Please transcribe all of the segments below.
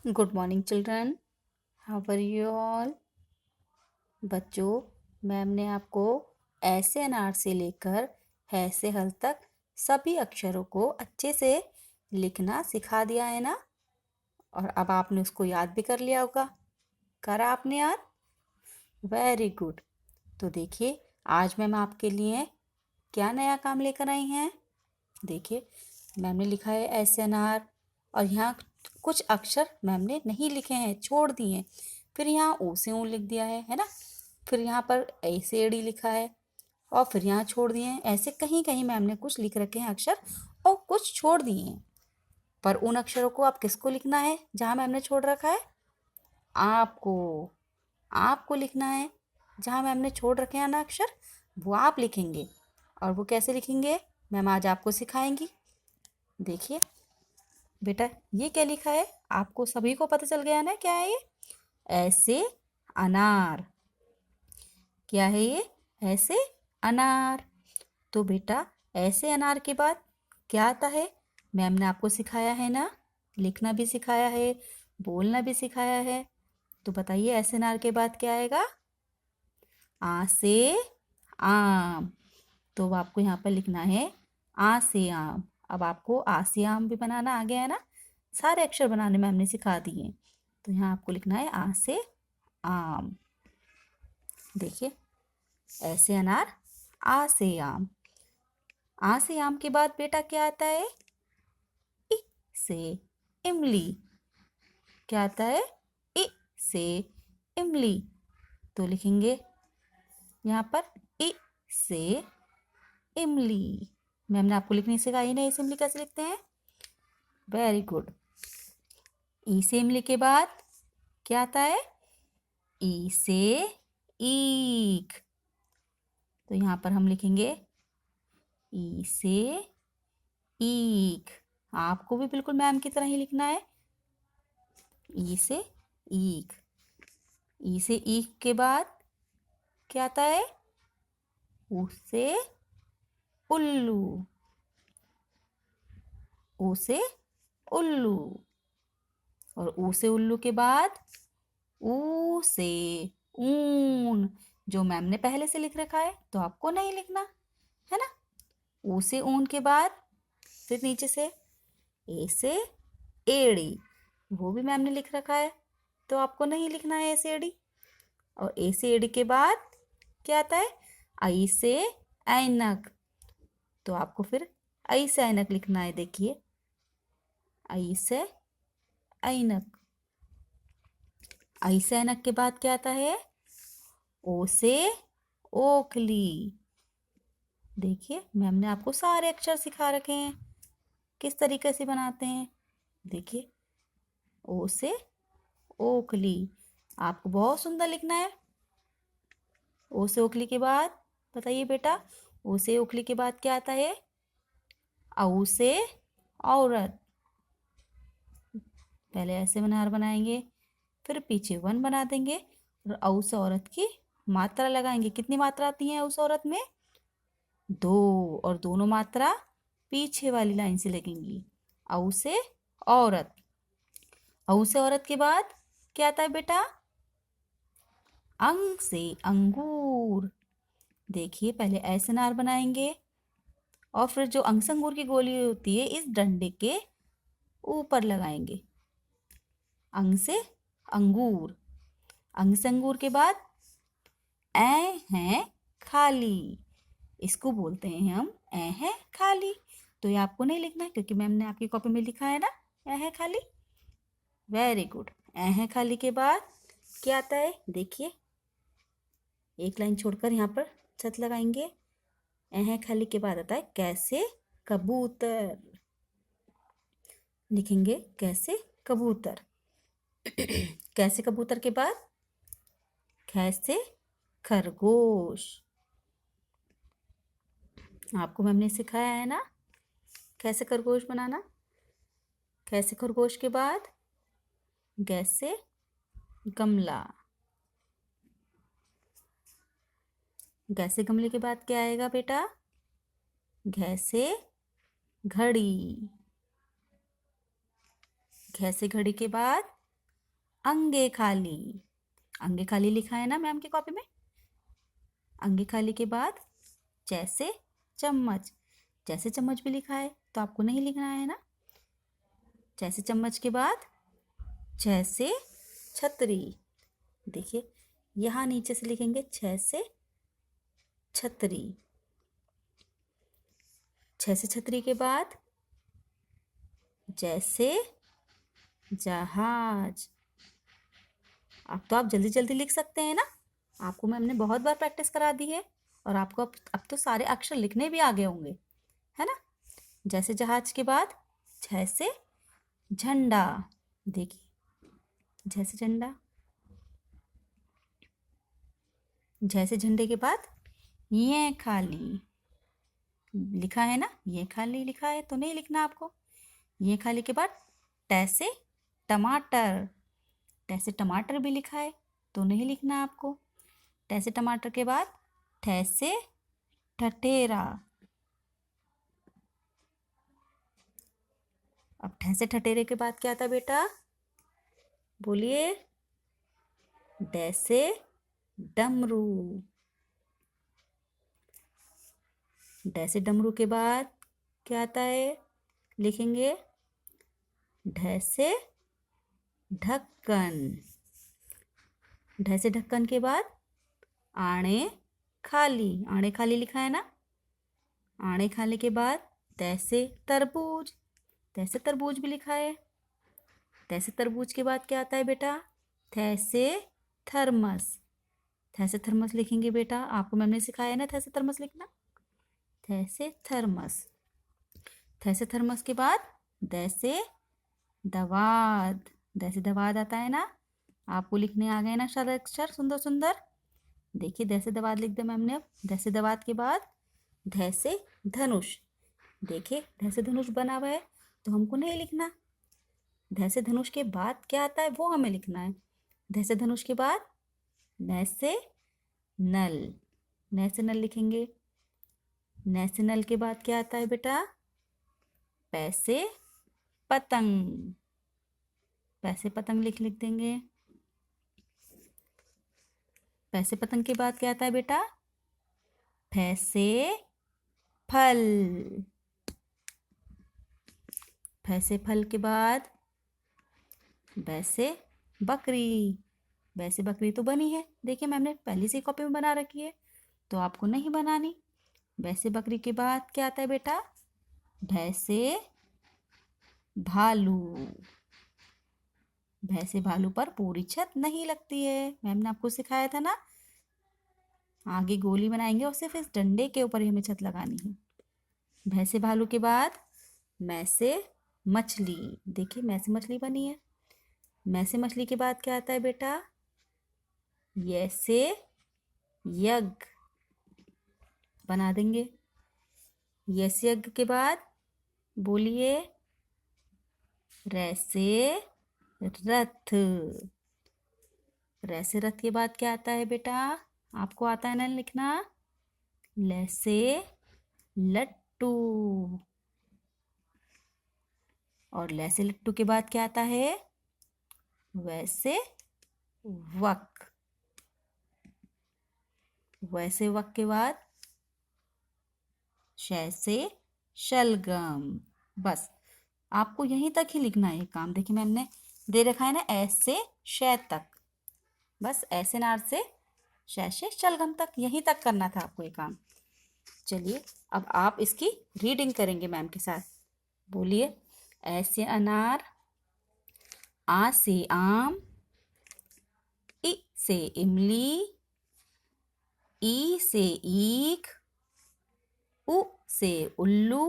Good morning children. How are you all? बच्चों, ma'am ने आपको ऐसे अनार से लेकर है से हल तक सभी अक्षरों को अच्छे से लिखना सिखा दिया है ना। और अब आपने उसको याद भी कर लिया होगा। करा आपने याद? Very good. तो देखिए, आज मैम आपके लिए क्या नया काम लेकर आई हैं। देखिए, मैम ने लिखा है ऐसे अनार, और यहाँ कुछ अक्षर मैम ने नहीं लिखे हैं, छोड़ दिए हैं। फिर यहाँ ऊ से ऊ लिख दिया है ना। फिर यहाँ पर ए से एड़ी लिखा है, और फिर यहाँ छोड़ दिए हैं। ऐसे कहीं कहीं मैम ने कुछ लिख रखे हैं अक्षर, और कुछ छोड़ दिए हैं। पर उन अक्षरों को आप किसको लिखना है जहाँ मैम ने छोड़ रखा है? आपको। आपको लिखना है। जहाँ मैम ने छोड़ रखे हैं ना अक्षर, वो आप लिखेंगे। और वो कैसे लिखेंगे मैम आज आपको सिखाएंगी। देखिए बेटा, ये क्या लिखा है? आपको सभी को पता चल गया ना क्या है ये? ऐसे अनार। क्या है ये? ऐसे अनार। तो बेटा, ऐसे अनार के बाद क्या आता है? मैम ने आपको सिखाया है ना, लिखना भी सिखाया है, बोलना भी सिखाया है। तो बताइए, ऐसे अनार के बाद क्या आएगा? आ से आम। तो आपको यहाँ पर लिखना है आ से आम। अब आपको आ से आम भी बनाना आ गया है ना। सारे अक्षर बनाने में हमने सिखा दिए। तो यहाँ आपको लिखना है आ से आम। देखिए, ऐसे अनार, आ से आम। आ से आम के बाद बेटा क्या आता है? इ से इमली। क्या आता है? इ से इमली। तो लिखेंगे यहाँ पर इ से इमली। मैम ने आपको लिखने सिखाई ना, इस इमली कैसे लिखते हैं। Very good. ई से इमली के बाद क्या आता है? ई से ईख। तो यहाँ पर हम लिखेंगे ई से ईख। आपको भी बिल्कुल मैम की तरह ही लिखना है। ई से ईख। ई से ईख के बाद क्या आता है? ऊ से उल्लू। ऊ से उल्लू। और ऊ से उल्लू के बाद ऊ से ऊन। जो मैम ने पहले से लिख रखा है, तो आपको नहीं लिखना है ना। ऊ से ऊन के बाद फिर नीचे से ए से एड़ी। वो भी मैम ने लिख रखा है, तो आपको नहीं लिखना है ए से एड़ी। और ए से एड़ी के बाद क्या आता है? आई से ऐनक। तो आपको फिर आई से ऐनक लिखना है। देखिए, आई से ऐनक। आई से ऐनक के बाद क्या आता है? ओ से ओखली। देखिए, मैम ने आपको सारे अक्षर सिखा रखे हैं, किस तरीके से बनाते हैं। देखिए, ओ से ओखली। आपको बहुत सुंदर लिखना है। ओ से ओखली के बाद बताइए बेटा, ओ से ओखली के बाद क्या आता है? औ से औरत। पहले ऐसे अनार बनाएंगे, फिर पीछे वन बना देंगे, और औ से औरत की मात्रा लगाएंगे। कितनी मात्रा आती है औ से औरत में? 2। और दोनों मात्रा पीछे वाली लाइन से लगेंगी। औ से औरत। औ से औरत के बाद क्या आता है बेटा? अंग से अंगूर। देखिए, पहले ऐसे अनार बनाएंगे, और फिर जो अंग से अंगूर की गोली होती है, इस डंडे के ऊपर लगाएंगे। अंग से अंगूर। अंग से अंगूर के बाद ऐ है खाली। इसको बोलते हैं हम ऐ है खाली। तो ये आपको नहीं लिखना है, क्योंकि मैम ने आपकी कॉपी में लिखा है ना ऐ है खाली। Very good. ऐ है खाली के बाद क्या आता है? देखिए, एक लाइन छोड़कर यहाँ पर छत लगाएंगे। ऐ है खाली के बाद आता है कैसे कबूतर। लिखेंगे कैसे कबूतर। कैसे कबूतर के बाद कैसे खरगोश। आपको मैम ने सिखाया है ना कैसे खरगोश बनाना। कैसे खरगोश के बाद गैसे गमला। गैसे गमले के बाद क्या आएगा बेटा? घैसे घड़ी। घैसे घड़ी के बाद अंगे खाली। अंगे खाली लिखा है ना मैम की कॉपी में। अंगे खाली के बाद जैसे चम्मच। जैसे चम्मच भी लिखा है तो आपको नहीं लिखना है ना। जैसे चम्मच के बाद जैसे छतरी। देखिए यहाँ नीचे से लिखेंगे जैसे छतरी। जैसे छतरी के बाद जैसे जहाज। अब तो आप जल्दी जल्दी लिख सकते हैं ना। आपको मैंने बहुत बार प्रैक्टिस करा दी है और आपको अब तो सारे अक्षर लिखने भी आ गए होंगे, है ना। जैसे जहाज के बाद जैसे झंडा। देखिए जैसे झंडा। जैसे झंडे के बाद ये खाली लिखा है ना। ये खाली लिखा है तो नहीं लिखना आपको। ये खाली के बाद तैसे टमाटर। तैसे टमाटर भी लिखा है तो नहीं लिखना आपको। तैसे टमाटर के बाद ठैसे ठठेरा। अब ठैसे ठठेरे के बाद क्या आता बेटा, बोलिए। डैसे डमरू। डैसे डमरू के बाद क्या आता है, लिखेंगे ढैसे ढक्कन। ढैसे ढक्कन के बाद आणे खाली। आणे खाली लिखा है ना। आणे खाली के बाद तैसे तरबूज। तैसे तरबूज भी लिखा है। तैसे तरबूज के बाद क्या आता है बेटा, थैसे थर्मस। थैसे थर्मस लिखेंगे बेटा। आपको मैंने सिखाया है ना थैसे थर्मस लिखना। थैसे थर्मस। थैसे थर्मस के बाद दैसे दवाद। दैसे दवाद आता है ना। आपको लिखने आ गए ना सारे अक्षर सुंदर सुंदर। देखिए दैसे दवाद लिख दिया मैम ने। अब दैसे दवाद के बाद धैसे धनुष। देखिए धैसे धनुष बना हुआ है तो हमको नहीं लिखना। धैसे धनुष के बाद क्या आता है वो हमें लिखना है। धैसे धनुष के बाद नैसे नल। नैसे नल लिखेंगे। नैसे नल के बाद क्या आता है बेटा, पैसे पतंग। पैसे पतंग लिख देंगे। पैसे पतंग के बाद क्या आता है बेटा, फैसे फल। फैसे फल के बाद वैसे बकरी। वैसे बकरी तो बनी है, देखिए मैंने पहले से कॉपी में बना रखी है तो आपको नहीं बनानी। वैसे बकरी के बाद क्या आता है बेटा, भैंसे भालू। भैंसे भालू पर पूरी छत नहीं लगती है, मैम ने आपको सिखाया था ना। आगे गोली बनाएंगे और सिर्फ इस डंडे के ऊपर ही हमें छत लगानी है। भैंसे भालू के बाद मैसे मछली। देखिए मैसे मछली बनी है। मैसे मछली के बाद क्या आता है बेटा, यैसे यज्ञ बना देंगे। यैसे यज्ञ के बाद बोलिए रैसे रथ। रैसे रथ के बाद क्या आता है बेटा, आपको आता है ना लिखना, लैसे लट्टू। और लैसे लट्टू के बाद क्या आता है, वैसे वक। वैसे वक के बाद शैसे शलगम। बस आपको यहीं तक ही लिखना है ये काम। देखिए मैम ने दे रखा है ना ऐसे शै तक। बस ऐसे नार से शै से शलगम तक, यहीं तक करना था आपको ये काम। चलिए अब आप इसकी रीडिंग करेंगे मैम के साथ। बोलिए, ऐसे अनार, आ से आम, इ से इमली, ई से ईख, उ से उल्लू,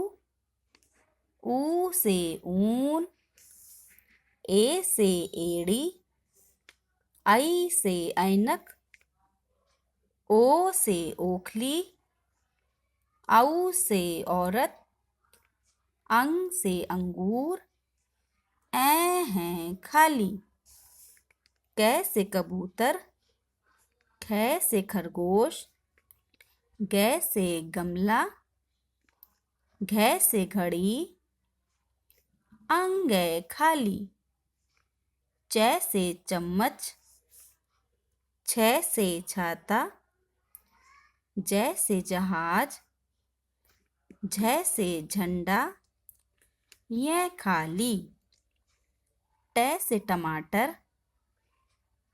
ऊ से ऊन, ए से एड़ी, आई से ऐनक, ओ से ओखली, औ से औरत, अंग से अंगूर, ऐ हैं खाली, कै से कबूतर, ख से खरगोश, गै से गमला, घै से घड़ी, अंग खाली, च से चम्मच, छ से छाता, ज से जहाज, झ से झंडा, य खाली, ट से टमाटर,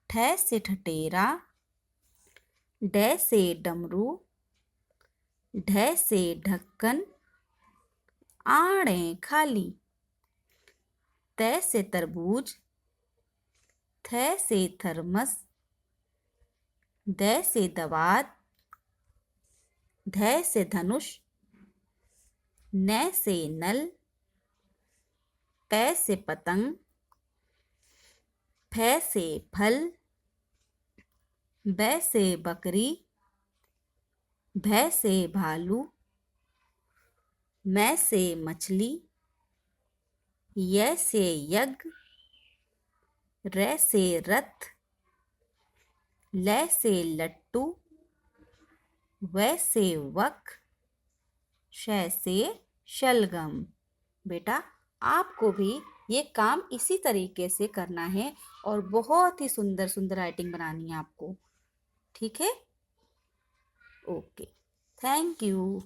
ठ से ठठेरा, ड से डमरू, ढ से ढक्कन, आड़े खाली, त से तरबूज, थ से थर्मस, द से दवात, ध से धनुष, न से नल, प से पतंग, फ से फल, ब से बकरी, भ से भालू, म से मछली, य से यज्ञ, र से रथ, ल से लट्टू, व से वक, श से शलगम। बेटा आपको भी ये काम इसी तरीके से करना है और बहुत ही सुंदर सुंदर राइटिंग बनानी है आपको। ठीक है? Okay, thank you.